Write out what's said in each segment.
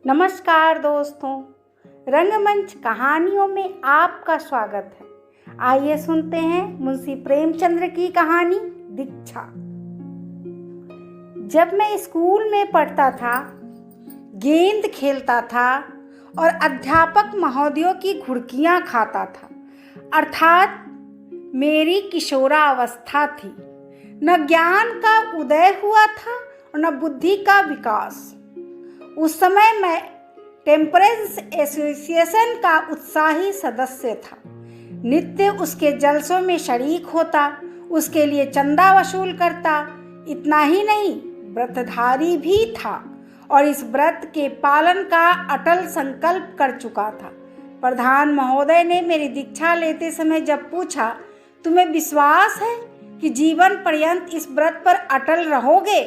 नमस्कार दोस्तों, रंगमंच कहानियों में आपका स्वागत है। आइए सुनते हैं मुंशी प्रेमचंद्र की कहानी दीक्षा। जब मैं स्कूल में पढ़ता था, गेंद खेलता था और अध्यापक महोदयों की घुड़कियां खाता था, अर्थात मेरी किशोरावस्था थी। न ज्ञान का उदय हुआ था और न बुद्धि का विकास। उस समय मैं टेम्परेंस एसोसिएशन का उत्साही सदस्य था। नित्य उसके जलसों में शरीक होता, उसके लिए चंदा वसूल करता। इतना ही नहीं, व्रतधारी भी था और इस व्रत के पालन का अटल संकल्प कर चुका था। प्रधान महोदय ने मेरी दीक्षा लेते समय जब पूछा, तुम्हें विश्वास है कि जीवन पर्यंत इस व्रत पर अटल रहोगे,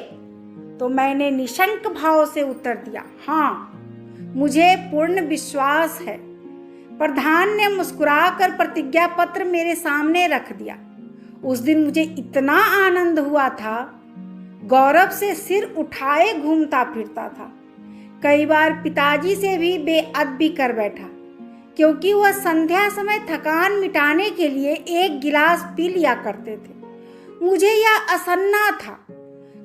तो मैंने निशंक भाव से उत्तर दिया, हाँ, मुझे पूर्ण विश्वास है। प्रधान ने मुस्कुराकर प्रतिज्ञा पत्र मेरे सामने रख दिया। उस दिन मुझे इतना आनंद हुआ था, गौरव से सिर उठाए घूमता फिरता था। कई बार पिताजी से भी बेअदबी कर बैठा, क्योंकि वह संध्या समय थकान मिटाने के लिए एक गिलास पी लिया करते थे। मुझे यह असन्ना था,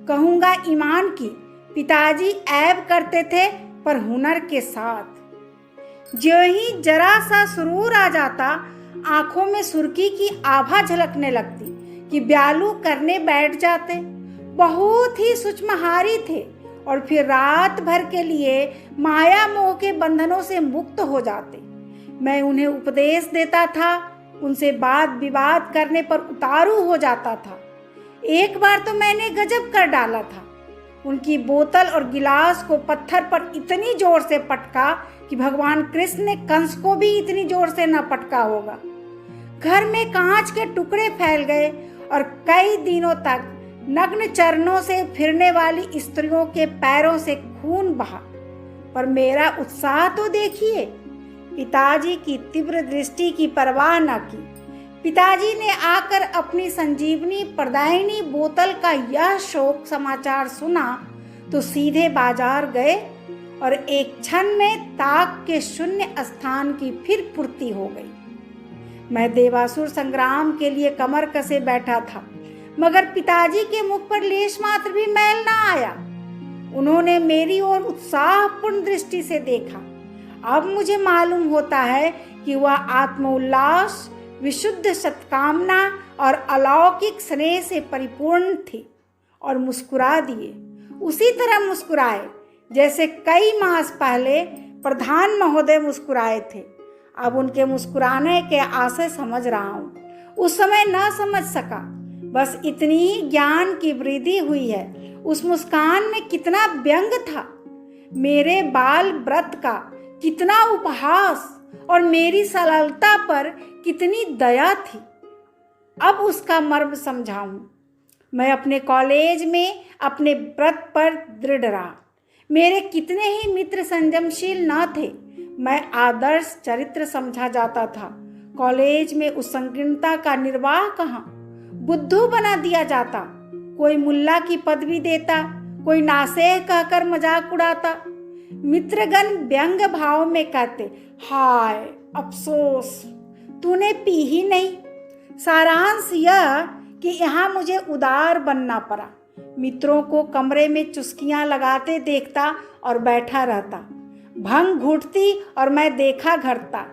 कहूँगा ईमान की। पिताजी ऐब करते थे, पर हुनर के साथ। जो ही जरा सा सुरूर आ जाता, आंखों में सुर्खी की आभा झलकने लगती कि ब्यालू करने बैठ जाते। बहुत ही सूक्ष्महारी थे और फिर रात भर के लिए माया मोह के बंधनों से मुक्त हो जाते। मैं उन्हें उपदेश देता था, उनसे वाद विवाद करने पर उतारू हो जाता था। एक बार तो मैंने गजब कर डाला था। उनकी बोतल और गिलास को पत्थर पर इतनी जोर से पटका कि भगवान कृष्ण ने कंस को भी इतनी जोर से न पटका होगा। घर में कांच के टुकड़े फैल गए और कई दिनों तक नग्न चरणों से फिरने वाली स्त्रियों के पैरों से खून बहा। पर मेरा उत्साह तो देखिए। पिताजी की तीव्र दृष्टि की परवाह न की। पिताजी ने आकर अपनी संजीवनी प्रदायिनी बोतल का यह शोक समाचार सुना तो सीधे बाजार गए और एक क्षण में ताक के शून्य स्थान की फिर पूर्ति हो गई। मैं देवासुर संग्राम के लिए कमर कसे बैठा था, मगर पिताजी के मुख पर लेश मात्र भी मैल ना आया। उन्होंने मेरी ओर उत्साहपूर्ण दृष्टि से देखा। अब मुझे मालूम होता है कि वह आत्मोल्लास, विशुद्ध सत्कामना और अलौकिक स्नेह से परिपूर्ण थी और मुस्कुरा दिए। उसी तरह मुस्कुराए जैसे कई मास पहले प्रधान महोदय मुस्कुराए थे। अब उनके मुस्कुराने के आशय समझ रहा हूँ। उस समय न समझ सका, बस इतनी ही ज्ञान की वृद्धि हुई है। उस मुस्कान में कितना व्यंग था, मेरे बाल व्रत का कितना उपहास और मेरी सरलता पर कितनी दया थी। अब उसका मर्म समझाऊं। मैं अपने कॉलेज में अपने व्रत पर दृढ़ रहा। मेरे कितने ही मित्र संयमशील न थे। मैं आदर्श चरित्र समझा जाता था। कॉलेज में उस संकीर्णता का निर्वाह कहाँ। बुद्धू बना दिया जाता। कोई मुल्ला की पदवी देता, कोई नासेह कहकर मजाक उड़ाता। मित्रगण व्यंग भाव में कहते, हाय अफसोस, तूने पी ही नहीं। सारांश यह कि यहाँ मुझे उदार बनना पड़ा। मित्रों को कमरे में चुस्कियां लगाते देखता और बैठा रहता। भंग घुटती और मैं देखा घटता।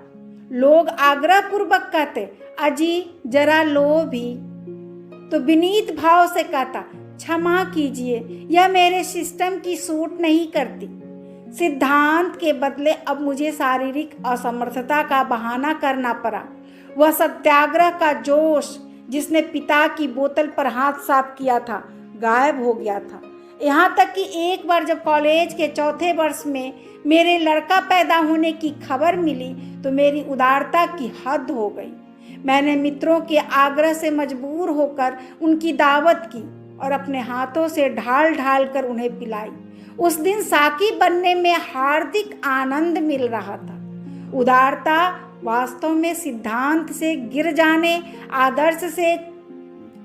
लोग आग्रह पूर्वक कहते, अजी जरा लो भी, तो विनीत भाव से कहता, क्षमा कीजिए, यह मेरे सिस्टम की सूट नहीं करती। सिद्धांत के बदले अब मुझे शारीरिक असमर्थता का बहाना करना पड़ा। वह सत्याग्रह का जोश जिसने पिता की बोतल पर हाथ साफ किया था, गायब हो गया था। यहाँ तक कि एक बार जब कॉलेज के चौथे वर्ष में मेरे लड़का पैदा होने की खबर मिली तो मेरी उदारता की हद हो गई। मैंने मित्रों के आग्रह से मजबूर होकर उनकी दावत की और अपने हाथों से ढाल ढाल कर उन्हें पिलाई। उस दिन साकी बनने में हार्दिक आनंद मिल रहा था। उदारता वास्तव में सिद्धांत से गिर जाने, आदर्श से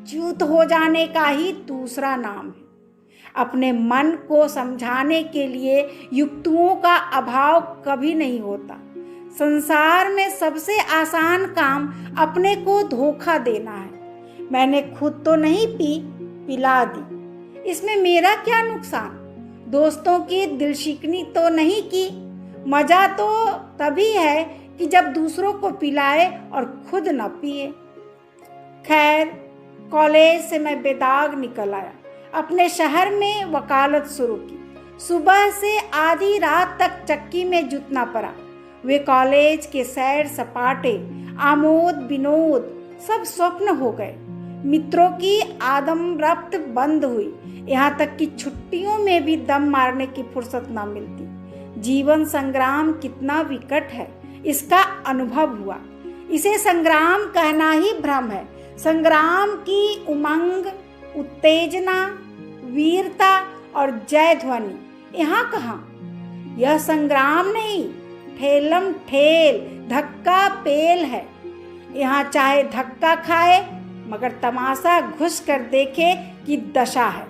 च्युत हो जाने का ही दूसरा नाम है। अपने मन को समझाने के लिए युक्तियों का अभाव कभी नहीं होता। संसार में सबसे आसान काम अपने को धोखा देना है। मैंने खुद तो नहीं पी, पिला दी, इसमें मेरा क्या नुकसान? दोस्तों की दिलशिकनी तो नहीं की। मज़ा तो तभी है कि जब दूसरों को पिलाए और खुद न पिए। खैर, कॉलेज से मैं बेदाग निकल आया। अपने शहर में वकालत शुरू की। सुबह से आधी रात तक चक्की में जुटना पड़ा। वे कॉलेज के सैर सपाटे, आमोद विनोद सब स्वप्न हो गए। मित्रों की आदमरफ्त बंद हुई। यहाँ तक कि छुट्टियों में भी दम मारने की फुर्सत ना मिलती। जीवन संग्राम कितना विकट है, इसका अनुभव हुआ। इसे संग्राम कहना ही भ्रम है। संग्राम की उमंग, उत्तेजना, वीरता और जय ध्वनि यहाँ कहाँ? यह संग्राम नहीं, ठेलम ठेल, धक्का पेल है। यहाँ चाहे धक्का खाए मगर तमाशा घुस कर देखे कि दशा है।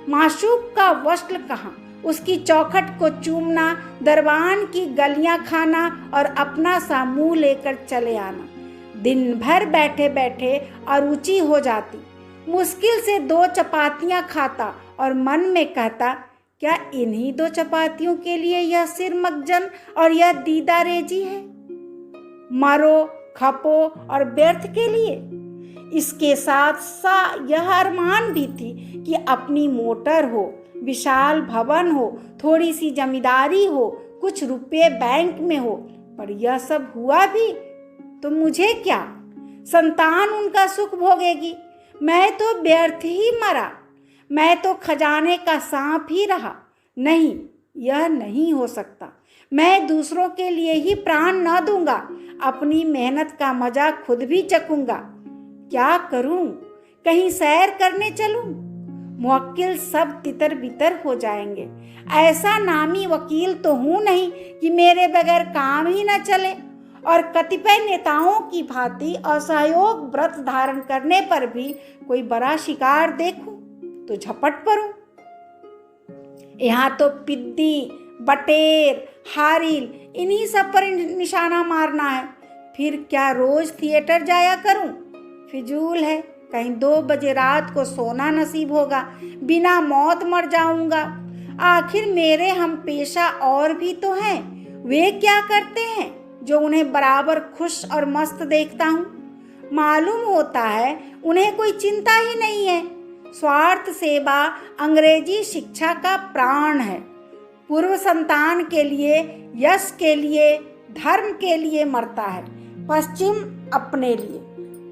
माशूक का वस्ल कहाँ? उसकी चौखट को चूमना, दरबान की गलियां खाना और अपना सा मुंह लेकर चले आना। दिन भर बैठे बैठे अरुचि हो जाती। मुश्किल से 2 चपातियां खाता और मन में कहता, क्या इन्हीं 2 चपातियों के लिए यह सिर मगजन और यह दीदा रेजी है? मरो, खपो और व्यर्थ के लिए। इसके साथ सा यह अरमान भी थी कि अपनी मोटर हो, विशाल भवन हो, थोड़ी सी जमींदारी हो, कुछ रुपये बैंक में हो। पर यह सब हुआ भी तो मुझे क्या? संतान उनका सुख भोगेगी, मैं तो व्यर्थ ही मरा। मैं तो खजाने का सांप ही रहा। नहीं, यह नहीं हो सकता। मैं दूसरों के लिए ही प्राण न दूंगा, अपनी मेहनत का मजा खुद भी चखूंगा। क्या करूं? कहीं सैर करने चलूं? मुवक्किल सब तितर बितर हो जाएंगे। ऐसा नामी वकील तो हूं नहीं कि मेरे बगैर काम ही न चले। और कतिपय नेताओं की भांति असहयोग व्रत धारण करने पर भी कोई बड़ा शिकार देखूं तो झपट पड़ूं। यहाँ तो पिद्दी, बटेर, हारिल इन्हीं सब पर निशाना मारना है। फिर क्या रोज थिएटर जाया करूं? फिजूल है। कहीं 2 बजे रात को सोना नसीब होगा, बिना मौत मर जाऊंगा। आखिर मेरे हम पेशा और भी तो हैं। वे क्या करते हैं जो उन्हें बराबर खुश और मस्त देखता हूँ? मालूम होता है उन्हें कोई चिंता ही नहीं है। स्वार्थ सेवा अंग्रेजी शिक्षा का प्राण है। पूर्व संतान के लिए, यश के लिए, धर्म के लिए मरता है, पश्चिम अपने लिए।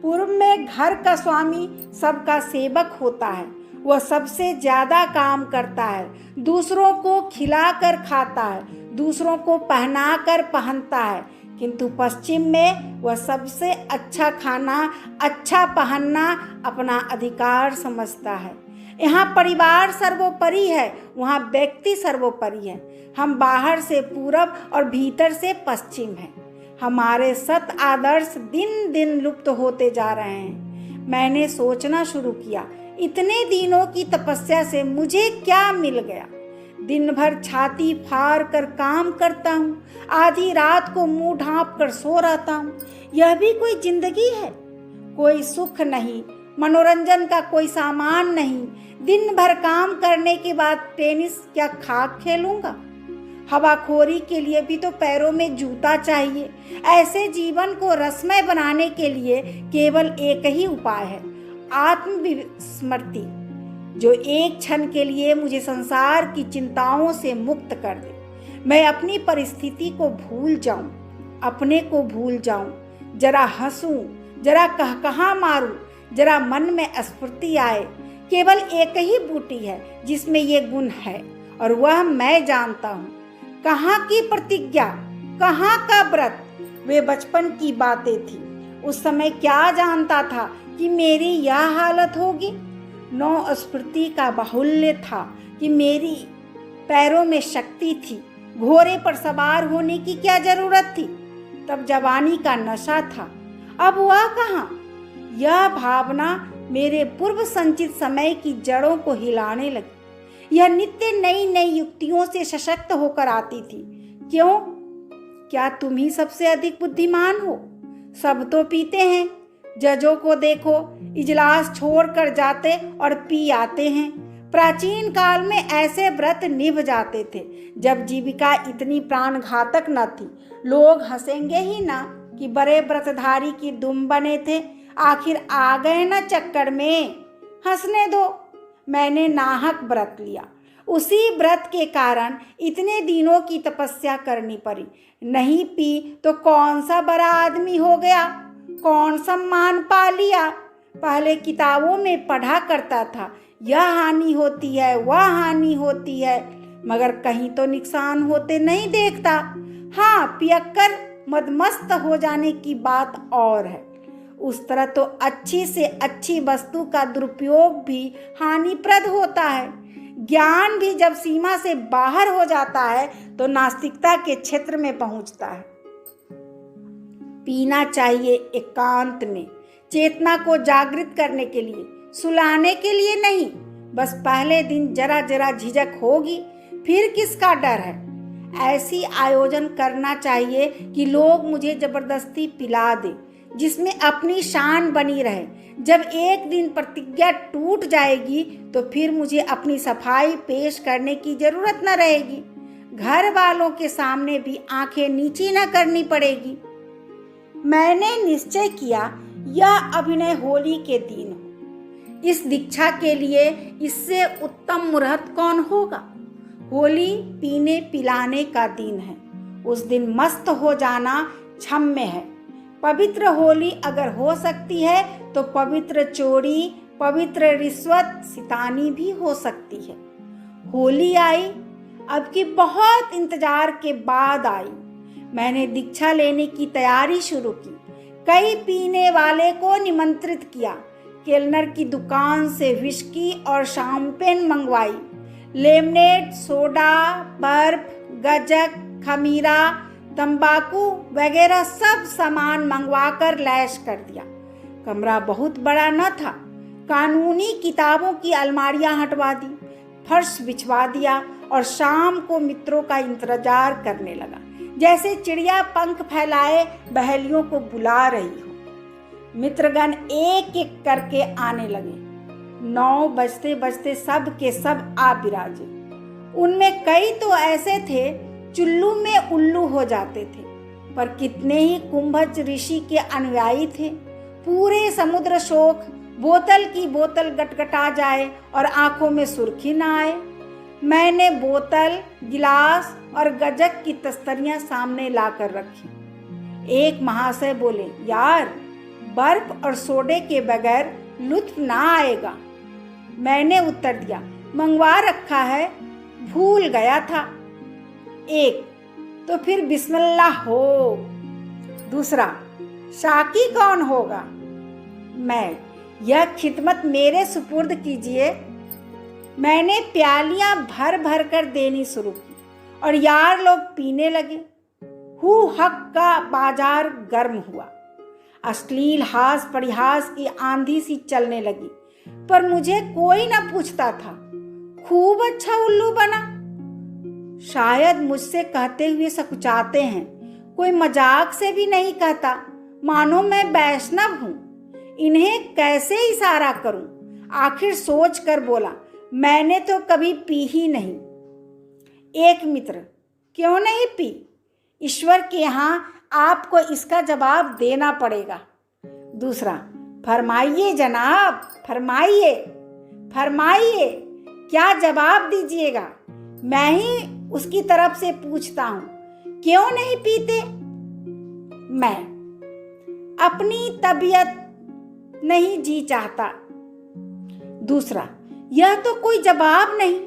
पूर्व में घर का स्वामी सबका सेवक होता है। वह सबसे ज्यादा काम करता है, दूसरों को खिलाकर खाता है, दूसरों को पहनाकर पहनता है। किंतु पश्चिम में वह सबसे अच्छा खाना, अच्छा पहनना अपना अधिकार समझता है। यहाँ परिवार सर्वोपरि है, वहाँ व्यक्ति सर्वोपरि है। हम बाहर से पूरब और भीतर से पश्चिम हैं। हमारे सत आदर्श दिन दिन लुप्त होते जा रहे हैं। मैंने सोचना शुरू किया, इतने दिनों की तपस्या से मुझे क्या मिल गया? दिन भर छाती फाड़ कर काम करता हूँ, आधी रात को मुंह ढांप कर सो रहता हूँ। यह भी कोई जिंदगी है? कोई सुख नहीं, मनोरंजन का कोई सामान नहीं। दिन भर काम करने के बाद टेनिस क्या खाक खेलूंगा? हवाखोरी के लिए भी तो पैरों में जूता चाहिए। ऐसे जीवन को रसमय बनाने के लिए केवल एक ही उपाय है, आत्मविस्मृति, जो एक क्षण के लिए मुझे संसार की चिंताओं से मुक्त कर दे। मैं अपनी परिस्थिति को भूल जाऊं, अपने को भूल जाऊं, जरा हंसूं, जरा कहकहा मारूं, जरा मन में स्फूर्ति आए। केवल एक ही बूटी है जिसमें ये गुण है और वह मैं जानता हूँ। कहाँ की प्रतिज्ञा, कहाँ का व्रत? वे बचपन की बातें थी। उस समय क्या जानता था कि मेरी यह हालत होगी। नौ स्फूर्ति का बाहुल्य था कि मेरी पैरों में शक्ति थी। घोड़े पर सवार होने की क्या जरूरत थी? तब जवानी का नशा था। अब वह कहाँ? यह भावना मेरे पूर्व संचित समय की जड़ों को हिलाने लगी। यह नित्य नई नई युक्तियों से सशक्त होकर आती थी। क्यों? क्या तुम ही सबसे अधिक बुद्धिमान हो? सब तो पीते हैं। जजों को देखो, इजलास छोड़कर जाते और पी आते हैं। प्राचीन काल में ऐसे व्रत निभ जाते थे जब जीविका इतनी प्राणघातक न थी। लोग हंसेंगे ही ना कि बड़े व्रतधारी की दुम बने थे। आखिर आ गए ना चक्कर में। हंसने दो, मैंने नाहक व्रत लिया। उसी व्रत के कारण इतने दिनों की तपस्या करनी पड़ी। नहीं पी तो कौन सा बड़ा आदमी हो गया, कौन सम्मान पा लिया। पहले किताबों में पढ़ा करता था, यह हानि होती है, वह हानि होती है, मगर कहीं तो नुकसान होते नहीं देखता। हाँ, पियक्कर मदमस्त हो जाने की बात और है। उस तरह तो अच्छी से अच्छी वस्तु का दुरुपयोग भी हानिप्रद होता है। ज्ञान भी जब सीमा से बाहर हो जाता है तो नास्तिकता के क्षेत्र में पहुंचता है। पीना चाहिए एकांत में, चेतना को जागृत करने के लिए, सुलाने के लिए नहीं। बस पहले दिन जरा जरा झिझक होगी, फिर किसका डर है। ऐसी आयोजन करना चाहिए कि लोग मुझे जबरदस्ती पिला दे, जिसमें अपनी शान बनी रहे। जब एक दिन प्रतिज्ञा टूट जाएगी तो फिर मुझे अपनी सफाई पेश करने की जरूरत न रहेगी। घर वालों के सामने भी आंखें नीची न करनी पड़ेगी। मैंने निश्चय किया यह अभिनय होली के दिन हो। इस दीक्षा के लिए इससे उत्तम मुहूर्त कौन होगा। होली पीने पिलाने का दिन है। उस दिन मस्त हो जाना क्षम्य है। पवित्र होली अगर हो सकती है तो पवित्र चोरी, पवित्र रिश्वत सितानी भी हो सकती है। होली आई, अब की बहुत इंतजार के बाद आई। मैंने दीक्षा लेने की तैयारी शुरू की। कई पीने वाले को निमंत्रित किया। केलनर की दुकान से विस्की और शैंपेन मंगवाई। लेमनेड, सोडा, बर्फ, गज्जक, खमीरा, तंबाकू वगैरह सब सामान मंगवाकर लैश कर दिया। कमरा बहुत बड़ा न था। कानूनी किताबों की अलमारियां हटवा दी, फर्श बिछवा दिया और शाम को मित्रों का इंतजार करने लगा, जैसे चिड़िया पंख फैलाए बहेलियों को बुला रही हो। मित्रगण एक एक करके आने लगे। 9 बजते बजते सब के सब आ बिराजे। उनमें कई तो ऐसे थे चुल्लू में उल्लू हो जाते थे, पर कितने ही कुंभज ऋषि के अनुयायी थे। पूरे समुद्र शोक, बोतल की बोतल गटगटा जाए और आंखों में सुर्खी न आए। मैंने बोतल, गिलास और गज्जक की तस्तरियां सामने लाकर रखी। एक महाशय बोले, यार बर्फ और सोडे के बगैर लुत्फ ना आएगा। मैंने उत्तर दिया, मंगवा रखा है, भूल गया था। एक, तो फिर बिस्मिल्लाह हो। दूसरा, शाकी कौन होगा? मैं, यह खिदमत मेरे सुपुर्द कीजिए। मैंने प्यालियां भर भर कर देनी शुरू की और यार लोग पीने लगे। हु हक का बाजार गर्म हुआ। अश्लील हास परिहास की आंधी सी चलने लगी, पर मुझे कोई न पूछता था। खूब अच्छा उल्लू बना। शायद मुझसे कहते हुए सकुचाते हैं। कोई मजाक से भी नहीं कहता, मानो मैं वैष्णव हूं। इन्हें कैसे इशारा करूं? आखिर सोच कर बोला, मैंने तो कभी पी ही नहीं। एक मित्र, क्यों नहीं पी? ईश्वर के यहाँ आपको इसका जवाब देना पड़ेगा। दूसरा, फरमाइए जनाब, फरमाइए फरमाइए, क्या जवाब दीजिएगा? मैं ही उसकी तरफ से पूछता हूं, क्यों नहीं पीते? मैं, अपनी तबीयत नहीं जी चाहता। दूसरा, यह तो कोई जवाब नहीं।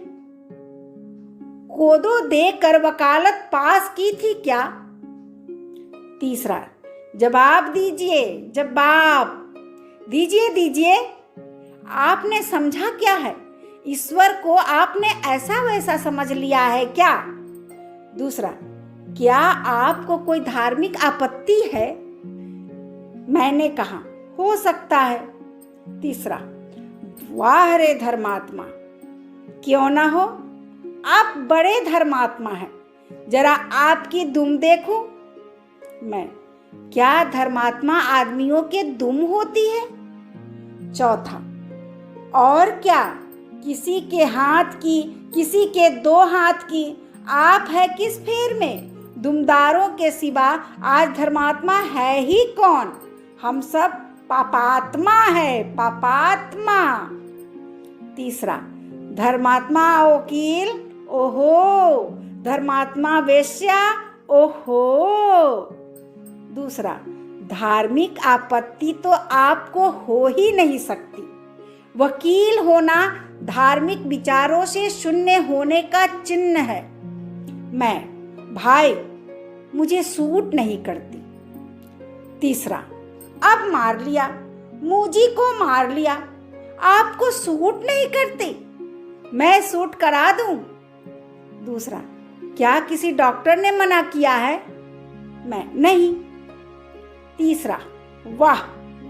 कोदो देकर वकालत पास की थी क्या? तीसरा, जवाब दीजिए, जवाब दीजिए दीजिए। आपने समझा क्या है? ईश्वर को आपने ऐसा वैसा समझ लिया है क्या? दूसरा, क्या आपको कोई धार्मिक आपत्ति है? मैंने कहा, हो सकता है। तीसरा, वाह रे धर्मात्मा, क्यों ना हो, आप बड़े धर्मात्मा हैं, जरा आपकी दुम देखूं। मैं, क्या धर्मात्मा आदमियों के दुम होती है? चौथा, और क्या, किसी के हाथ की, किसी के 2 हाथ की, आप है किस फेर में? दुमदारों के सिवा आज धर्मात्मा है ही कौन? हम सब पापात्मा है, पापात्मा। तीसरा, धर्मात्मा वकील, ओहो, धर्मात्मा वेश्या, ओहो। दूसरा, धार्मिक आपत्ति तो आपको हो ही नहीं सकती। वकील होना धार्मिक विचारों से शून्य होने का चिन्ह है। मैं, भाई, मुझे सूट नहीं करती। तीसरा, अब मार लिया, मुझी को मार लिया, आपको सूट नहीं करती, मैं सूट करा दूं। दूसरा, क्या किसी डॉक्टर ने मना किया है? मैं, नहीं। तीसरा, वाह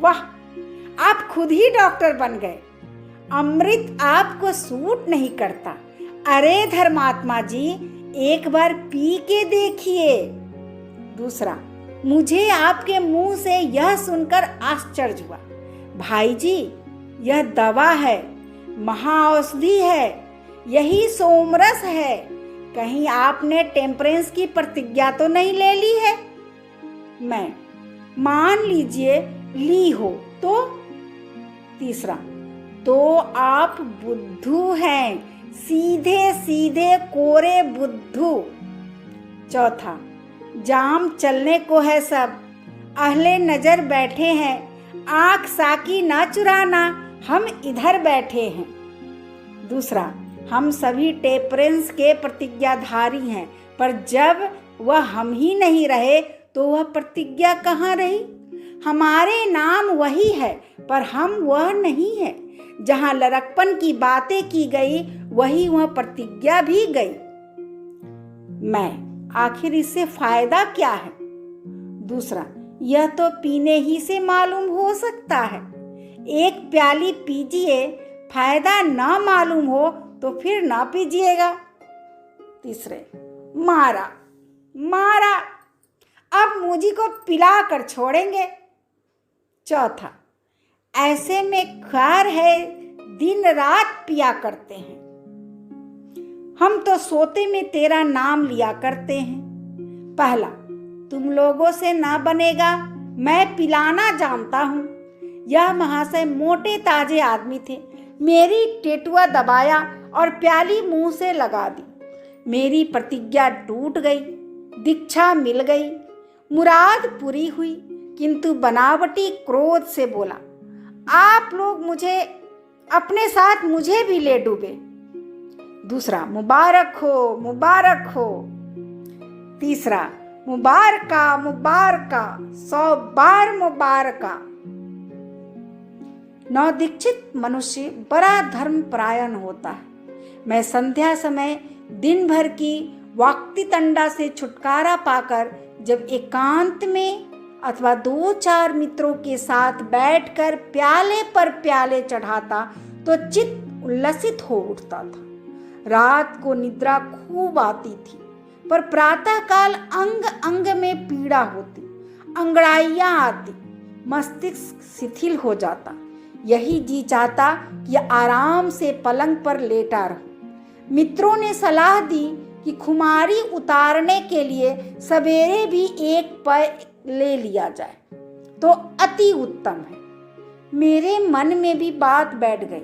वाह, आप खुद ही डॉक्टर बन गए। अमृत आपको सूट नहीं करता। अरे धर्मात्मा जी, एक बार पी के देखिए। दूसरा, मुझे आपके मुंह से यह सुनकर आश्चर्य हुआ। भाई जी, यह दवा है, महाऔषधि है, यही सोमरस है। कहीं आपने टेम्परेंस की प्रतिज्ञा तो नहीं ले ली है? मैं, मान लीजिए ली हो तो। तीसरा, तो आप बुद्धू हैं, सीधे सीधे कोरे बुद्धू। चौथा, जाम चलने को है सब, अहले नजर बैठे हैं, आंख साकी ना चुराना, हम इधर बैठे हैं। दूसरा, हम सभी टेम्परेंस के प्रतिज्ञाधारी हैं, पर जब वह हम ही नहीं रहे तो वह प्रतिज्ञा कहाँ रही? हमारे नाम वही है, पर हम वह नहीं है। जहाँ लड़कपन की बातें की गई, वही वह प्रतिज्ञा भी गई। मैं, आखिर इससे फायदा क्या है? दूसरा, यह तो पीने ही से मालूम हो सकता है। एक प्याली पीजिए, फायदा ना मालूम हो तो फिर ना पीजिएगा। तीसरे, मारा मारा, अब मुझी को पिला कर छोड़ेंगे। चौथा, ऐसे में ख्यार है दिन रात पिया करते हैं, हम तो सोते में तेरा नाम लिया करते हैं। पहला, तुम लोगों से ना बनेगा, मैं पिलाना जानता हूँ। यह महाशय मोटे ताजे आदमी थे, मेरी टेटुआ दबाया और प्याली मुंह से लगा दी। मेरी प्रतिज्ञा टूट गई, दीक्षा मिल गई, मुराद पूरी हुई, किंतु बनावटी क्रोध से बोला, आप लोग मुझे अपने साथ मुझे भी ले डूबे। दूसरा, मुबारक हो, मुबारक हो। तीसरा, मुबारका मुबारका, 100 बार मुबारका। नवदीक्षित मनुष्य बड़ा धर्मपरायण होता है। मैं संध्या समय दिन भर की वाक्तितंडा से छुटकारा पाकर जब एकांत में अथवा 2-4 मित्रों के साथ बैठकर प्याले पर प्याले चढ़ाता तो चित्त उल्लसित हो उठता था। रात को निद्रा खूब आती थी, पर प्रातःकाल अंग अंग में पीड़ा होती, अंगड़ाइयाँ आती, मस्तिष्क शिथिल हो जाता। यही जी चाहता कि आराम से पलंग पर लेटा रहूं। मित्रों ने सलाह दी कि खुमारी उतारने के लिए सवेरे भी एक पैक ले लिया जाए तो अति उत्तम है। मेरे मन में भी बात बैठ गई।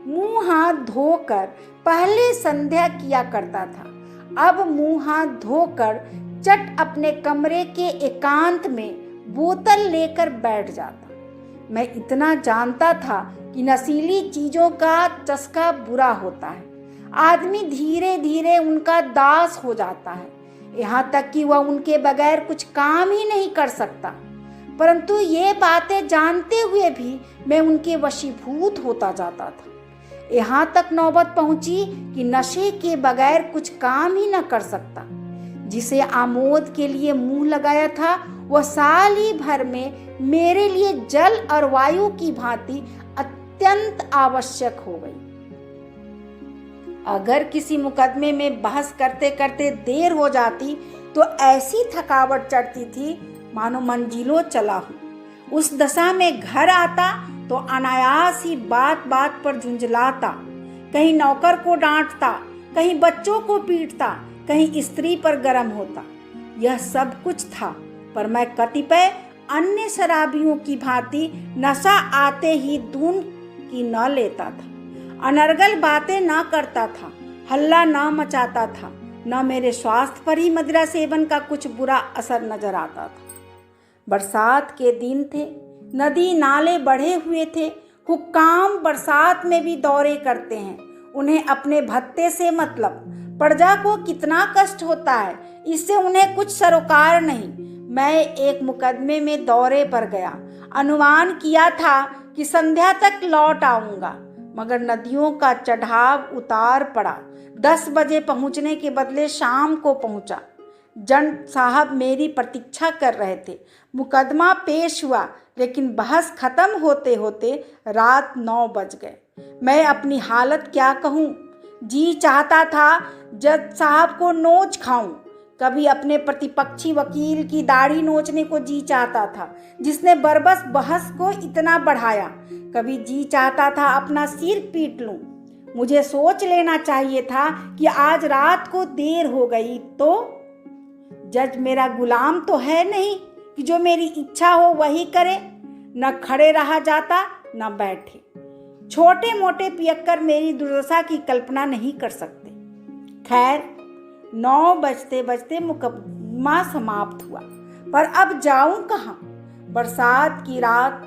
मुंह हाथ धोकर पहले संध्या किया करता था, अब मुंह हाथ धोकर चट अपने कमरे के एकांत में बोतल लेकर बैठ जाता। मैं इतना जानता था कि नशीली चीजों का चस्का बुरा होता है, आदमी धीरे धीरे उनका दास हो जाता है, यहाँ तक कि वह उनके बगैर कुछ काम ही नहीं कर सकता। परंतु ये बातें जानते हुए भी मैं उनके वशीभूत होता जाता था। यहाँ तक नौबत पहुंची कि नशे के बगैर कुछ काम ही न कर सकता। जिसे आमोद के लिए मुंह लगाया था, वह साल ही भर में मेरे लिए जल और वायु की भांति अत्यंत आवश्यक हो गई। अगर किसी मुकदमे में बहस करते करते देर हो जाती तो ऐसी थकावट चढ़ती थी मानो मंजिलों चला हूँ। उस दशा में घर आता तो अनायास ही बात बात पर झुंझलाता, कहीं नौकर को डांटता, कहीं बच्चों को पीटता, कहीं स्त्री पर गर्म होता। यह सब कुछ था, पर मैं कतिपय अन्य शराबियों की भांति नशा आते ही दून की न लेता था, अनर्गल बातें न करता था, हल्ला न मचाता था, न मेरे स्वास्थ्य पर ही मदिरा सेवन का कुछ बुरा असर नजर आता था। बरसात के दिन थे, नदी नाले बढ़े हुए थे। हुक्काम बरसात में भी दौरे करते हैं, उन्हें अपने भत्ते से मतलब। प्रजा को कितना कष्ट होता है, इससे उन्हें कुछ सरोकार नहीं। मैं एक मुकदमे में दौरे पर गया, अनुमान किया था कि संध्या तक लौट आऊंगा, मगर नदियों का चढ़ाव उतार पड़ा। 10 बजे पहुंचने के बदले शाम को पहुंचा। जज साहब मेरी प्रतीक्षा कर रहे थे। मुकदमा पेश हुआ, लेकिन बहस खत्म होते होते रात 9 बज गए। मैं अपनी हालत क्या कहूँ। जी चाहता था जज साहब को नोच खाऊं। कभी अपने प्रतिपक्षी वकील की दाढ़ी नोचने को जी चाहता था, जिसने बरबस बहस को इतना बढ़ाया। कभी जी चाहता था अपना सिर पीट लूं। मुझे सोच लेना चाहिए था कि आज रात को देर हो गई तो जज मेरा गुलाम तो है नहीं कि जो मेरी इच्छा हो वही करे। न खड़े रहा जाता न बैठे। छोटे मोटे पियक्कर मेरी दुर्दशा की कल्पना नहीं कर सकते। खैर 9 बजते बजते मुकदमा समाप्त हुआ, पर अब जाऊं कहाँ। बरसात की रात,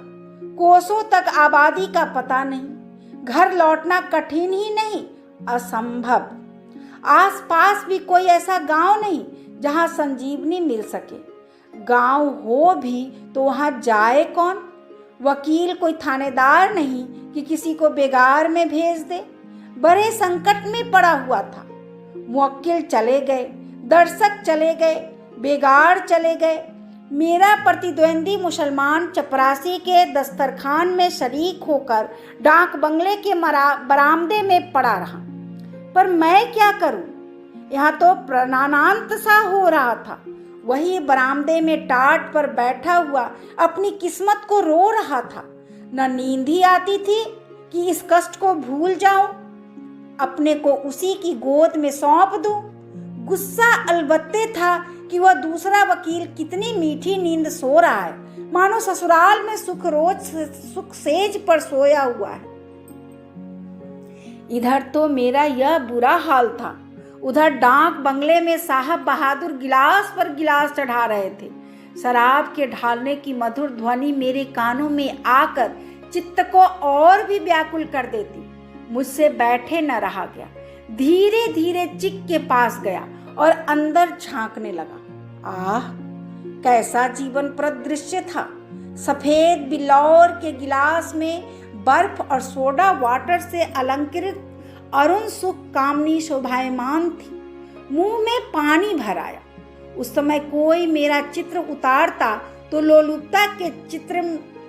कोसों तक आबादी का पता नहीं। घर लौटना कठिन ही नहीं, असंभव। आसपास भी कोई ऐसा गांव नहीं जहां संजीवनी मिल सके। गांव हो भी तो वहां जाए कौन। वकील कोई थानेदार नहीं कि किसी को बेगार में भेज दे। बड़े संकट में पड़ा हुआ था। मुवक्किल चले गए, दर्शक चले गए, बेगार चले गए। मेरा प्रतिद्वंदी मुसलमान चपरासी के दस्तरखान में शरीक होकर डाक बंगले के बरामदे में पड़ा रहा। पर मैं क्या करूं? यहाँ तो प्राणांत सा हो रहा था। वही बरामदे में टाट पर बैठा हुआ अपनी किस्मत को रो रहा था। न नींद ही आती थी कि इस कष्ट को भूल जाऊं, अपने को उसी की गोद में सौंप दूं। गुस्सा अलबत्ते था कि वह दूसरा वकील कितनी मीठी नींद सो रहा है, मानो ससुराल में सुख सेज पर सोया हुआ है। इधर तो मेरा यह बुरा हाल था, उधर डाक बंगले में साहब बहादुर गिलास पर गिलास चढ़ा रहे थे। शराब के ढालने की मधुर ध्वनि मेरे कानों में आकर चित्त को और भी व्याकुल कर देती। मुझसे बैठे न रहा गया। धीरे धीरे चिक के पास गया और अंदर झांकने लगा। आह, कैसा जीवनप्रद दृश्य था। सफेद बिल्लौर के गिलास में बर्फ और सोडा वाटर से अलंकृत अरुण सुख कामनी शोभायमान थी। मुंह में पानी भर आया। उस समय कोई मेरा चित्र उतारता तो लोलुपता के चित्र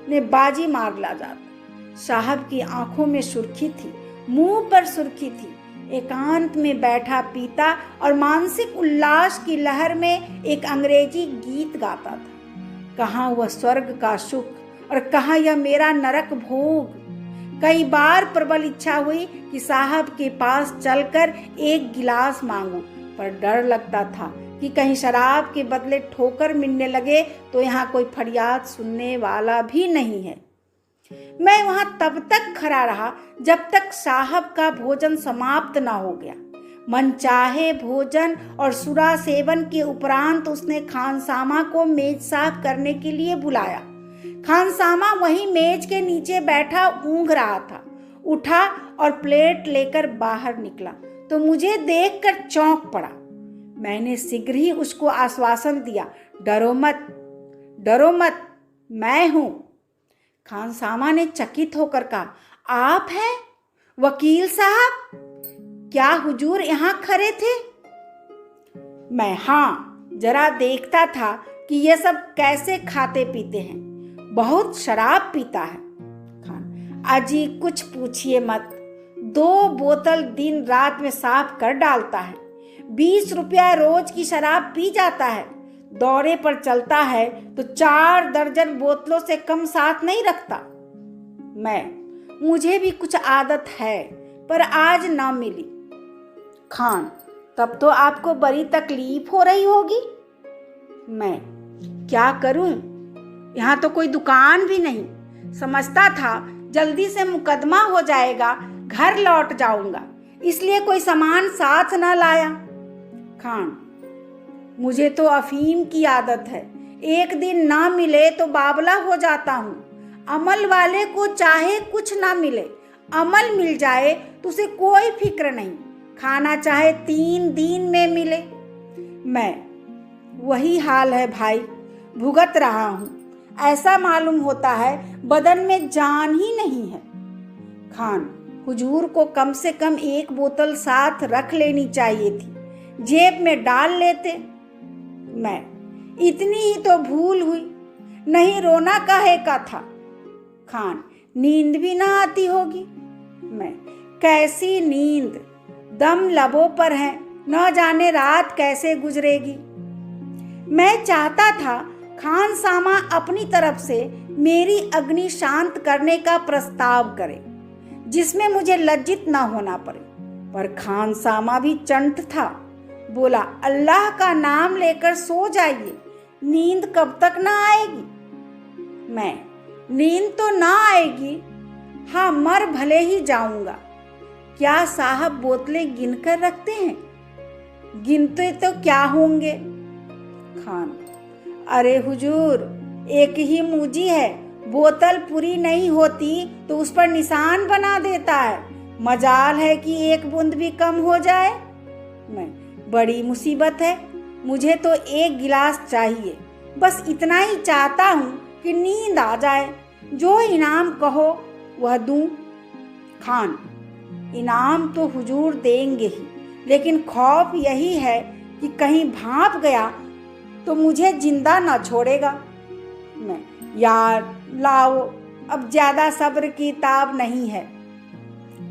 ने बाजी मार ला जाता। साहब की आंखों में सुर्खी थी, मुंह पर सुर्खी थी। एकांत में बैठा पीता और मानसिक उल्लास की लहर में एक अंग्रेजी गीत गाता था। कहाँ वह स्वर्ग का सुख और कहाँ यह मेरा नरक भोग। कई बार प्रबल इच्छा हुई कि साहब के पास चलकर एक गिलास मांगूं, पर डर लगता था कि कहीं शराब के बदले ठोकर मिलने लगे तो यहाँ कोई फरियाद सुनने वाला भी नहीं है। मैं वहां तब तक खड़ा रहा जब तक साहब का भोजन समाप्त न हो गया। मनचाहे भोजन और सुरा सेवन के उपरांत उसने खानसामा को मेज साफ करने के लिए बुलाया। खानसामा वही मेज के नीचे बैठा ऊँघ रहा था। उठा और प्लेट लेकर बाहर निकला तो मुझे देखकर चौंक पड़ा। मैंने शीघ्र ही उसको आश्वासन दिया, डरो मत, डरो मत, मैं हूं। खानसामा ने चकित होकर कहा, आप हैं वकील साहब? क्या हुजूर यहाँ खड़े थे? मैं हाँ, जरा देखता था कि ये सब कैसे खाते पीते हैं। बहुत शराब पीता है। खान, अजी कुछ पूछिए मत, 2 बोतल दिन रात में साफ कर डालता है। 20 रुपया रोज की शराब पी जाता है। दौरे पर चलता है तो 4 दर्जन बोतलों से कम साथ नहीं रखता। मुझे भी कुछ आदत है, पर आज ना मिली। खान: तब तो आपको बड़ी तकलीफ हो रही होगी। मैं: क्या करूं, यहाँ तो कोई दुकान भी नहीं। समझता था जल्दी से मुकदमा हो जाएगा, घर लौट जाऊंगा, इसलिए कोई सामान साथ न लाया। खान: मुझे तो अफीम की आदत है, एक दिन ना मिले तो बावला हो जाता हूँ। अमल वाले को चाहे कुछ ना मिले, अमल मिल जाए तो उसे कोई फिक्र नहीं, खाना चाहे 3 दिन में मिले। वही हाल है भाई, भुगत रहा हूँ। ऐसा मालूम होता है बदन में जान ही नहीं है। खान: हुजूर को कम से कम 1 बोतल साथ रख लेनी चाहिए थी, जेब में डाल लेते। इतनी ही तो भूल हुई, नहीं रोना काहे का था। खान: नींद भी ना आती होगी। कैसी नींद, दम लबों पर है, न जाने रात कैसे गुजरेगी। मैं चाहता था खानसामा अपनी तरफ से मेरी अग्नि शांत करने का प्रस्ताव करे, जिसमें मुझे लज्जित न होना पड़े, पर खानसामा भी चंट था। बोला, अल्लाह का नाम लेकर सो जाइए, नींद कब तक ना आएगी। नींद तो ना आएगी, हाँ मर भले ही जाऊंगा। क्या साहब बोतलें गिनकर रखते हैं? गिनते तो क्या होंगे। खान: अरे हुजूर, एक ही मूजी है, बोतल पूरी नहीं होती तो उस पर निशान बना देता है, मजाल है कि 1 बूंद भी कम हो जाए। बड़ी मुसीबत है, मुझे तो 1 गिलास चाहिए, बस इतना ही चाहता हूँ कि नींद आ जाए, जो इनाम कहो वह दूं। खान: इनाम तो हुजूर देंगे ही, लेकिन खौफ यही है कि कहीं भाप गया तो मुझे जिंदा न छोड़ेगा। यार लाओ, अब ज्यादा सब्र की ताब नहीं है।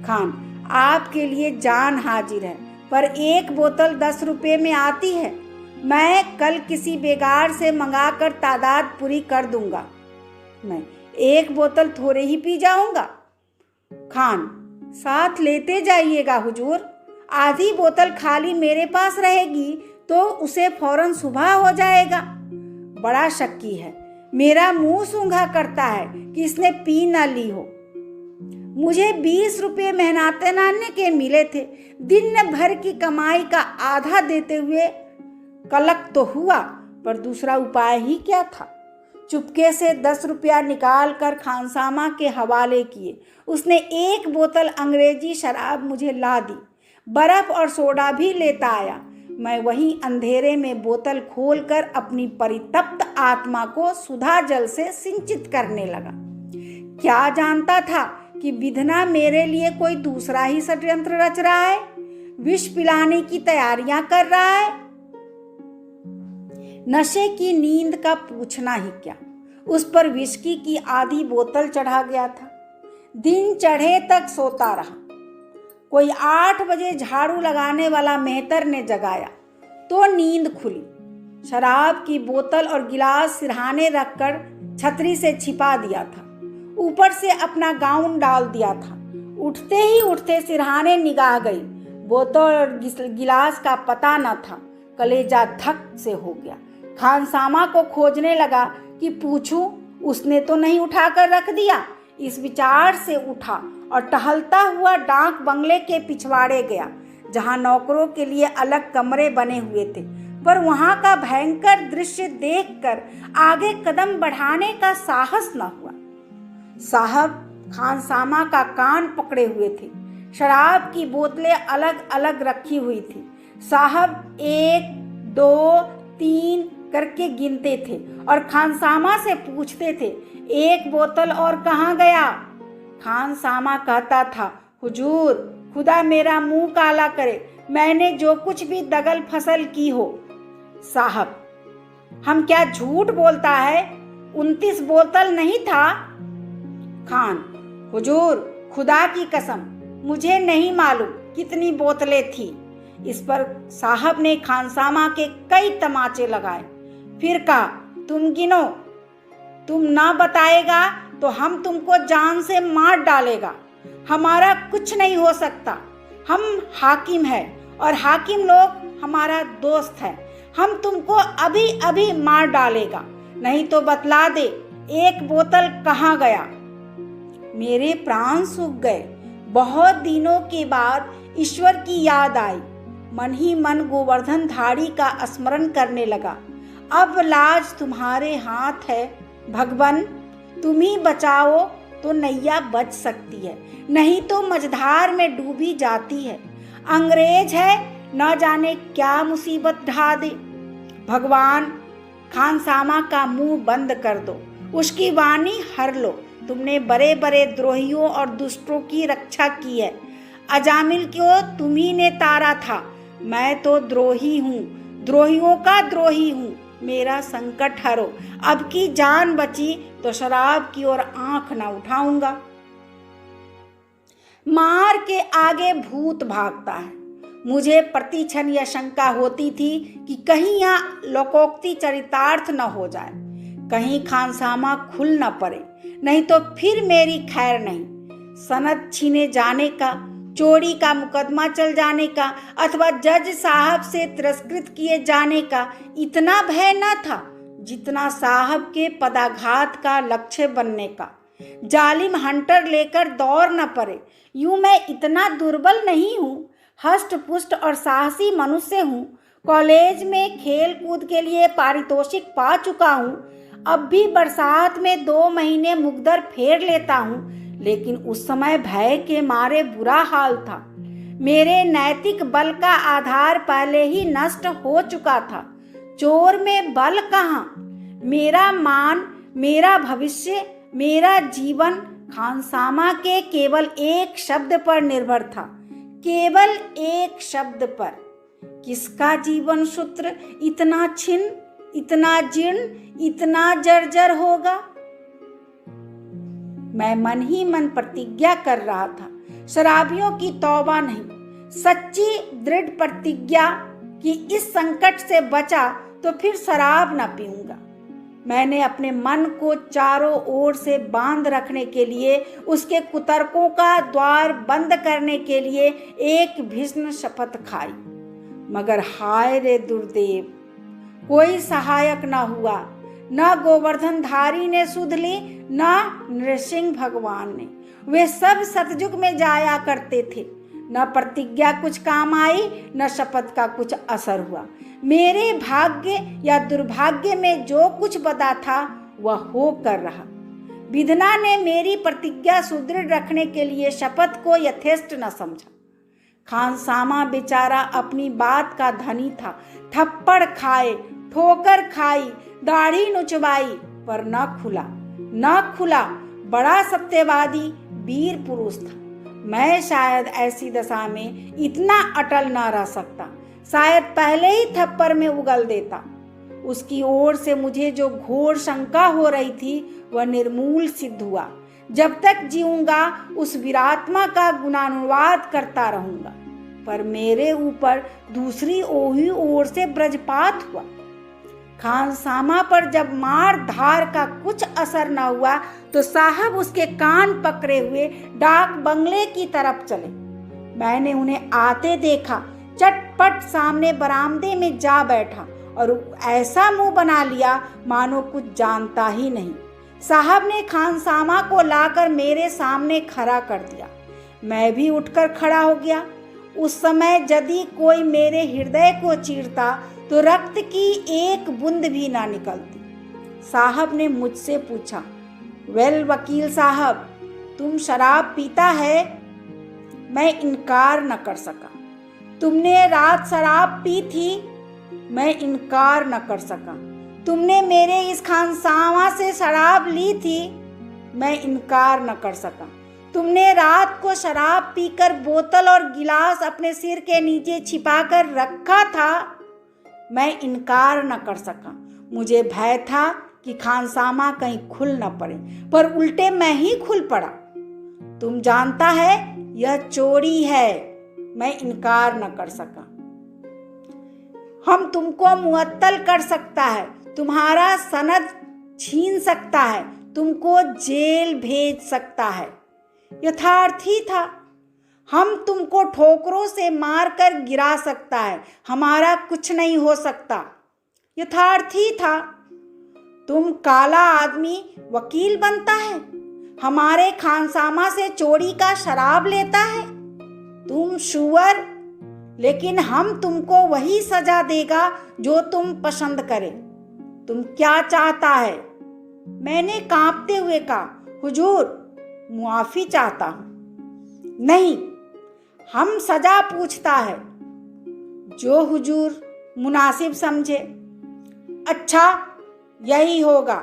खान: आपके लिए जान हाजिर है, पर 1 बोतल 10 रुपये में आती है। मैं कल किसी बेगार से मंगाकर तादाद पूरी कर दूंगा। 1 बोतल थोड़े ही पी जाऊंगा। खान: साथ लेते जाइएगा हुजूर, आधी बोतल खाली मेरे पास रहेगी तो उसे फौरन सुबह हो जाएगा। बड़ा शक्की है, मेरा मुंह सूंघा करता है कि इसने पी ना ली हो। मुझे 20 रुपये मेहनताना के मिले थे, दिन भर की कमाई का आधा देते हुए कलक तो हुआ, पर दूसरा उपाय ही क्या था। चुपके से 10 रुपया निकाल कर खानसामा के हवाले किए। उसने 1 बोतल अंग्रेजी शराब मुझे ला दी, बर्फ और सोडा भी लेता आया। मैं वहीं अंधेरे में बोतल खोलकर अपनी परितप्त आत्मा को सुधा जल से सिंचित करने लगा। क्या जानता था कि विधना मेरे लिए कोई दूसरा ही षड्यंत्र रच रहा है, विष पिलाने की तैयारियां कर रहा है। नशे की नींद का पूछना ही क्या, उस पर विस्की की आधी बोतल चढ़ा गया था। दिन चढ़े तक सोता रहा। कोई 8 बजे झाड़ू लगाने वाला मेहतर ने जगाया तो नींद खुली। शराब की बोतल और गिलास सिरहाने रखकर छतरी से छिपा दिया था, ऊपर से अपना गाउन डाल दिया था। उठते ही उठते सिरहाने निगाह गई, बोतल और गिलास का पता न था। कलेजा धक से हो गया। खानसामा को खोजने लगा कि पूछूं, उसने तो नहीं उठाकर रख दिया। इस विचार से उठा और टहलता हुआ डाक बंगले के पिछवाड़े गया, जहां नौकरों के लिए अलग कमरे बने हुए थे। पर वहां का भयंकर दृश्य देखकर आगे कदम बढ़ाने का साहस न हुआ। साहब खानसामा का कान पकड़े हुए थे। शराब की बोतलें अलग अलग रखी हुई थी। साहब 1, 2, 3 करके गिनते थे और खानसामा से पूछते थे, 1 बोतल और कहाँ गया। खानसामा कहता था, हुजूर खुदा मेरा मुंह काला करे, मैंने जो कुछ भी दगल फसल की हो। साहब, हम क्या झूठ बोलता है, 29 बोतल नहीं था। खान, हुजूर खुदा की कसम, मुझे नहीं मालूम कितनी बोतलें थी। इस पर साहब ने खानसामा के कई तमाचे लगाए। फिर कहा, तुम गिनो, तुम ना बताएगा तो हम तुमको जान से मार डालेगा। हमारा कुछ नहीं हो सकता, हम हाकिम है और हाकिम लोग हमारा दोस्त है। हम तुमको अभी अभी मार डालेगा, नहीं तो बतला दे एक बोतल कहाँ गया। मेरे प्राण सूख गए। बहुत दिनों के बाद ईश्वर की याद आई। मन ही मन गोवर्धन धारी का स्मरण करने लगा। अब लाज तुम्हारे हाथ है भगवान, तुम ही बचाओ तो नैया बच सकती है, नहीं तो मझधार में डूबी जाती है। अंग्रेज है, न जाने क्या मुसीबत ढा दे। भगवान, खानसामा का मुंह बंद कर दो, उसकी वाणी हर लो। तुमने बड़े बड़े द्रोहियों और दुष्टों की रक्षा की है। अजामिल को तुम्ही ने तारा था। मैं तो द्रोही हूँ, द्रोहियों का द्रोही हूँ। मेरा संकट हरो। अब की जान बची तो शराब की ओर आंख न उठाऊंगा। मार के आगे भूत भागता है। मुझे प्रतिक्षण यह शंका होती थी कि कहीं यहाँ लोकोक्ति चरितार्थ न हो जाए, कहीं खानसामा खुल न पड़े, नहीं तो फिर मेरी खैर नहीं। सनद छीने जाने का, चोरी का मुकदमा चल जाने का अथवा जज साहब से तिरस्कृत किए जाने का इतना भय न था जितना साहब के पदाघात का लक्ष्य बनने का। जालिम हंटर लेकर दौड़ न पड़े। यूं मैं इतना दुर्बल नहीं हूँ, हष्ट पुष्ट और साहसी मनुष्य हूँ। कॉलेज में खेल कूद के लिए पारितोषिक पा चुका हूँ। अब भी बरसात में 2 महीने मुकदर फेर लेता हूँ, लेकिन उस समय भय के मारे बुरा हाल था। मेरे नैतिक बल का आधार पहले ही नष्ट हो चुका था। चोर में बल कहाँ? मेरा मान, मेरा भविष्य, मेरा जीवन खानसामा के केवल एक शब्द पर निर्भर था, केवल एक शब्द पर। किसका जीवन सूत्र इतना छिन्न, इतना जीर्ण, इतना जर्जर होगा? मैं मन ही मन प्रतिज्ञा कर रहा था, शराबियों की तौबा नहीं, सच्ची दृढ़ प्रतिज्ञा कि इस संकट से बचा तो फिर शराब न पीऊंगा। मैंने अपने मन को चारों ओर से बांध रखने के लिए, उसके कुतर्कों का द्वार बंद करने के लिए एक भीषण शपथ खाई। मगर हाय रे दुर्देव, कोई सहायक न हुआ। न गोवर्धन धारी ने सुध ली, न नृसिंह भगवान ने। वे सब सतयुग में जाया करते थे। न प्रतिज्ञा कुछ काम आई, न शपथ का कुछ असर हुआ। मेरे भाग्य या दुर्भाग्य में जो कुछ बदा था वह हो कर रहा। विधना ने मेरी प्रतिज्ञा सुदृढ़ रखने के लिए शपथ को यथेष्ट न समझा। खानसामा बेचारा अपनी बात का धनी था। थप्पड़ खाए, ठोकर खाई, दाढ़ी नुचवाई, पर न खुला। बड़ा सत्यवादी वीर पुरुष था। मैं शायद ऐसी दशा में इतना अटल न रह सकता, शायद पहले ही थप्पड़ में उगल देता। उसकी ओर से मुझे जो घोर शंका हो रही थी वह निर्मूल सिद्ध हुआ। जब तक जीऊंगा उस वीरात्मा का गुणानुवाद करता रहूंगा। पर मेरे ऊपर दूसरी ओही ओर से ब्रजपात हुआ। खानसामा पर जब मार धार का कुछ असर न हुआ तो साहब उसके कान पकड़े हुए डाक बंगले की तरफ चले। मैंने उन्हें आते देखा, चटपट सामने बरामदे में जा बैठा और ऐसा मुंह बना लिया मानो कुछ जानता ही नहीं। साहब ने खानसामा को लाकर मेरे सामने खड़ा कर दिया। मैं भी उठकर खड़ा हो गया। उस समय यदि कोई मेरे हृदय को चीरता तो रक्त की एक बूंद भी ना निकलती। साहब ने मुझसे पूछा, वेल वकील साहब, तुम शराब पीता है? मैं इनकार न कर सका। तुमने रात शराब पी थी? मैं इनकार न कर सका। तुमने मेरे इस खानसामा से शराब ली थी? मैं इनकार न कर सका। तुमने रात को शराब पीकर बोतल और गिलास अपने सिर के नीचे छिपाकर रखा था? मैं इनकार न कर सका। मुझे भय था कि खानसामा कहीं खुल न पड़े, पर उल्टे मैं ही खुल पड़ा। तुम जानता है यह चोरी है। मैं इनकार न कर सका। हम तुमको मुअत्तल कर सकता है, तुम्हारा सनद छीन सकता है, तुमको जेल भेज सकता है। यथार्थी था। हम तुमको ठोकरों से मारकर गिरा सकता है, हमारा कुछ नहीं हो सकता। यथार्थी था। तुम काला आदमी वकील बनता है, हमारे खानसामा से चोरी का शराब लेता है। तुम शुअर, लेकिन हम तुमको वही सजा देगा जो तुम पसंद करे। तुम क्या चाहता है? मैंने कांपते हुए कहा, हुजूर, मुआफी चाहता हूं। नहीं, हम सजा पूछता है, जो हुजूर मुनासिब समझे। अच्छा, यही होगा।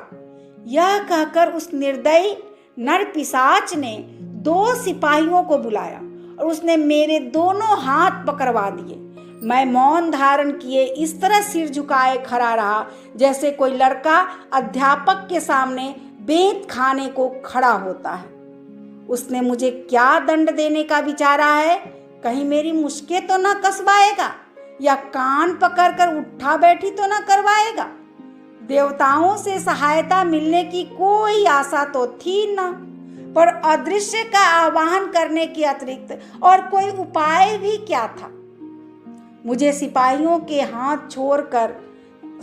यह कहकर उस निर्दयी नर पिशाच ने 2 सिपाहियों को बुलाया और उसने मेरे दोनों हाथ पकड़वा दिए। मैं मौन धारण किए इस तरह सिर झुकाए खड़ा रहा जैसे कोई लड़का अध्यापक के सामने बेंत खाने को खड़ा होता है। उसने मुझे क्या दंड देने का विचारा है? कहीं मेरी मुश्कें तो न कसवाएगा या कान पकड़कर उठा बैठी तो न करवाएगा। देवताओं से सहायता मिलने की कोई आशा तो थी न, पर अदृश्य का आवाहन करने के अतिरिक्त और कोई उपाय भी क्या था? मुझे सिपाहियों के हाथ छोड़कर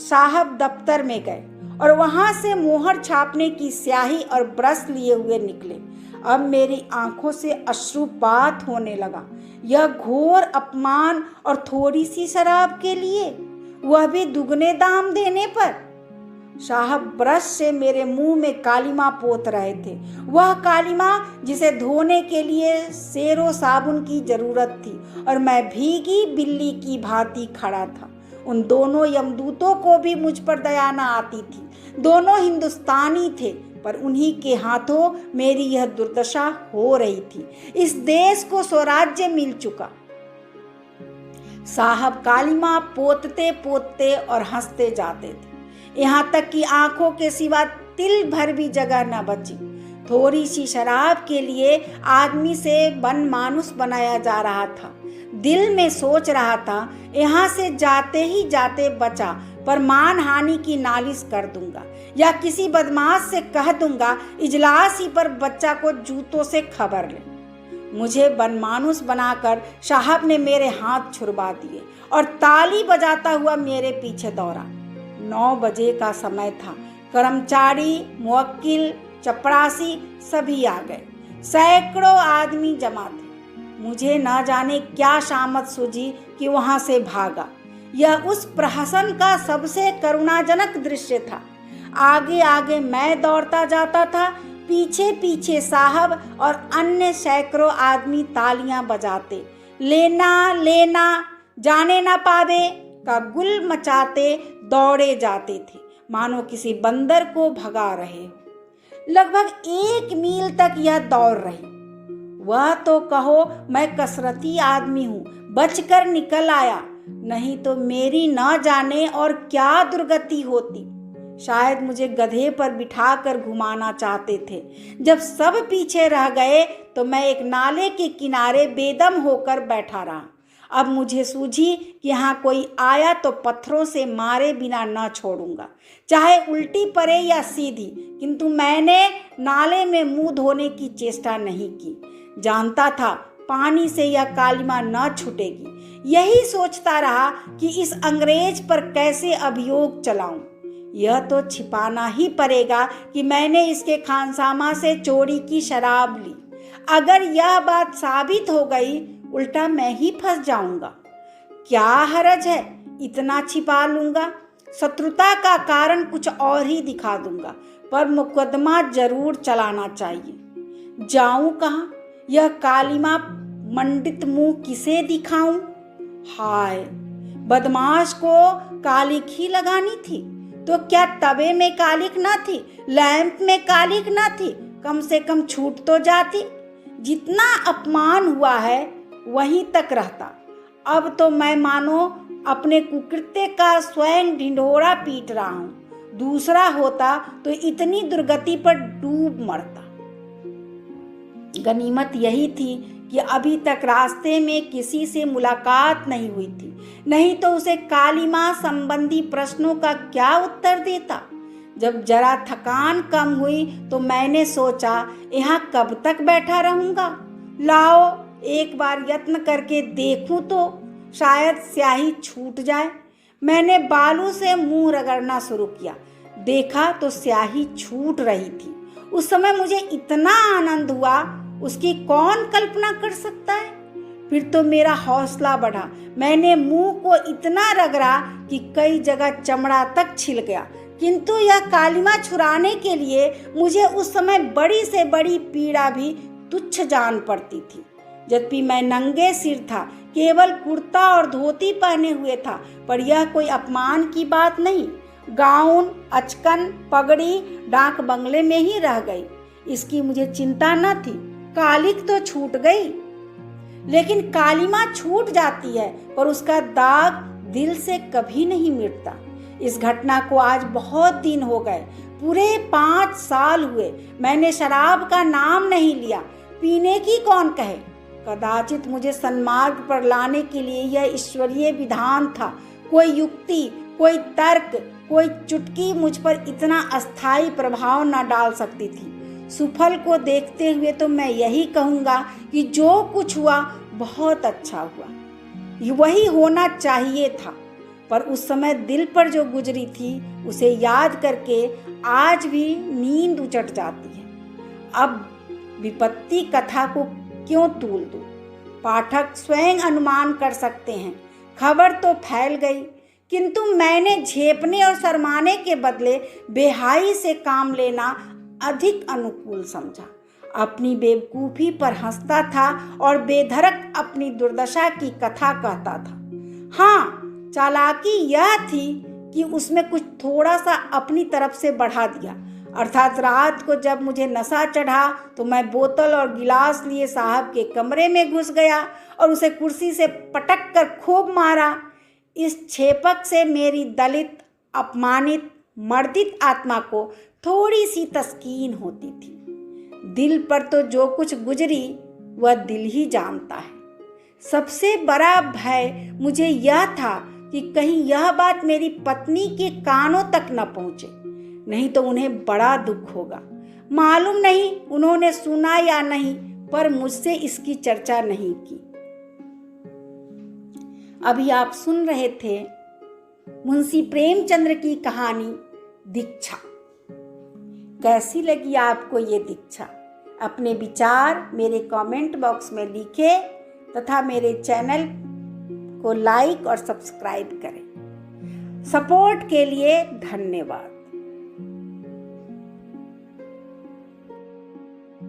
साहब दफ्तर में गए और वहां से मोहर छापने की स्याही और ब्रश लिए हुए निकले। अब मेरी आंखों से अश्रुपात होने लगा। यह घोर अपमान, और थोड़ी सी शराब के लिए, वह भी दुगने दाम देने पर। साहब ब्रश से मेरे मुंह में कालिमा पोत रहे थे, वह कालिमा जिसे धोने के लिए सेरो साबुन की जरूरत थी, और मैं भीगी बिल्ली की भांति खड़ा था। उन दोनों यमदूतों को भी मुझ पर दया न आती थी। दोनों हिंदुस्तानी थे, पर उन्हीं के हाथों मेरी यह दुर्दशा हो रही थी। इस देश को स्वराज्य मिल चुका। साहब कालिमा पोतते पोतते और हंसते जाते थे, यहाँ तक कि आंखों के सिवा तिल भर भी जगह न बची। थोड़ी सी शराब के लिए आदमी से बनमानुस बनाया जा रहा था। दिल में सोच रहा था, यहाँ से जाते ही जाते बचा, पर मानहानि की नालिश कर दूंगा या किसी बदमाश से कह दूंगा इजलास ही पर बच्चा को जूतों से खबर ले। मुझे बनमानुस बनाकर साहब ने मेरे हाथ छुड़वा दिए और ताली बजाता हुआ मेरे पीछे दौड़ा। 9 बजे का समय था। कर्मचारी, मुवक्किल, चपरासी सभी आ गए। सैकड़ों आदमी जमा थे। मुझे न जाने क्या शामत सूझी कि वहां से भागा। यह उस प्रहसन का सबसे करुणाजनक दृश्य था। आगे आगे मैं दौड़ता जाता था, पीछे पीछे साहब और अन्य सैकड़ों आदमी तालियां बजाते, लेना लेना, जाने ना पावे का गुल मचाते दौड़े जाते थे, मानो किसी बंदर को भगा रहे हो। लगभग 1 मील तक यह दौड़ रही। वह तो कहो मैं कसरती आदमी हूँ, बचकर निकल आया, नहीं तो मेरी न जाने और क्या दुर्गति होती। शायद मुझे गधे पर बिठाकर घुमाना चाहते थे। जब सब पीछे रह गए तो मैं एक नाले के किनारे बेदम होकर बैठा रहा। अब मुझे सूझी कि यहाँ कोई आया तो पत्थरों से मारे बिना न छोड़ूंगा, चाहे उल्टी पड़े या सीधी। किंतु मैंने नाले में मुंह धोने की चेष्टा नहीं की। जानता था पानी से यह कालिमा न छूटेगी। यही सोचता रहा कि इस अंग्रेज पर कैसे अभियोग चलाऊं। यह तो छिपाना ही पड़ेगा कि मैंने इसके खानसामा से चोरी की शराब ली। अगर यह बात साबित हो गई, उल्टा मैं ही फंस जाऊंगा। क्या हरज है, इतना छिपा लूंगा। शत्रुता का कारण कुछ और ही दिखा दूंगा, पर मुकदमा जरूर चलाना चाहिए। जाऊं कहाँ? यह कालिमा मंडित मुंह किसे दिखाऊं? हाय, बदमाश को कालिक ही लगानी थी तो क्या तवे में कालिक ना थी, लैंप में कालिक ना थी? कम से कम छूट तो जाती। जितना अपमान हुआ है वहीं तक रहता। अब तो मैं मानो अपने कुकृत्य का स्वयं ढिंढोरा पीट रहा हूं। दूसरा होता तो इतनी दुर्गति पर डूब मरता। गनीमत यही थी कि अभी तक रास्ते में किसी से मुलाकात नहीं हुई थी, नहीं तो उसे काली माँ संबंधी प्रश्नों का क्या उत्तर देता। जब जरा थकान कम हुई तो मैंने सोचा यहाँ कब तक बैठा रहूँगा, लाओ एक बार यत्न करके देखूं तो शायद स्याही छूट जाए। मैंने बालू से मुंह रगड़ना शुरू किया, देखा तो स्याही छूट रही थी। उस समय मुझे इतना आनंद हुआ, उसकी कौन कल्पना कर सकता है। फिर तो मेरा हौसला बढ़ा, मैंने मुंह को इतना रगड़ा कि कई जगह चमड़ा तक छिल गया। किंतु यह कालिमा छुड़ाने के लिए मुझे उस समय बड़ी से बड़ी पीड़ा भी तुच्छ जान पड़ती थी। यद्यपि मैं नंगे सिर था, केवल कुर्ता और धोती पहने हुए था, पर यह कोई अपमान की बात नहीं। गाउन, अचकन, पगड़ी डाक बंगले में ही रह गई, इसकी मुझे चिंता न थी। कालिक तो छूट गई, लेकिन कालिमा छूट जाती है पर उसका दाग दिल से कभी नहीं मिटता। इस घटना को आज बहुत दिन हो गए, पूरे 5 साल हुए। मैंने शराब का नाम नहीं लिया, पीने की कौन कहे। कदाचित मुझे सन्मार्ग पर लाने के लिए यह ईश्वरीय विधान था। कोई युक्ति, कोई तर्क, कोई चुटकी मुझ पर इतना अस्थायी प्रभाव न डाल सकती थी। सुफल को देखते हुए तो मैं यही कहूँगा कि जो कुछ हुआ बहुत अच्छा हुआ, वही होना चाहिए था। पर उस समय दिल पर जो गुजरी थी उसे याद करके आज भी नींद उचट जाती है। अब विपत्ति कथा को क्यों तूल दूं? पाठक स्वयं अनुमान कर सकते हैं। खबर तो फैल गई, किंतु मैंने झेपने और शर्माने के बदले बेहाई से काम लेना अधिक अनुकूल समझा। अपनी बेवकूफ़ी पर हंसता था और बेधड़क अपनी दुर्दशा की कथा कहता था। हाँ, चालाकी यह थी कि उसमें कुछ थोड़ा सा अपनी तरफ से बढ़ा दिया। अर्थात रात को जब मुझे नशा चढ़ा तो मैं बोतल और गिलास लिए साहब के कमरे में घुस गया और उसे कुर्सी से पटक कर खूब मारा। इस छेपक से मेरी दलित, अपमानित, मर्दित आत्मा को थोड़ी सी तस्कीन होती थी। दिल पर तो जो कुछ गुजरी वह दिल ही जानता है। सबसे बड़ा भय मुझे यह था कि कहीं यह बात मेरी पत्नी के कानों तक न पहुंचे, नहीं तो उन्हें बड़ा दुख होगा। मालूम नहीं उन्होंने सुना या नहीं, पर मुझसे इसकी चर्चा नहीं की। अभी आप सुन रहे थे मुंशी प्रेमचंद्र की कहानी दीक्षा। कैसी लगी आपको ये दीक्षा? अपने विचार मेरे कमेंट बॉक्स में लिखें तथा मेरे चैनल को लाइक और सब्सक्राइब करें। सपोर्ट के लिए धन्यवाद।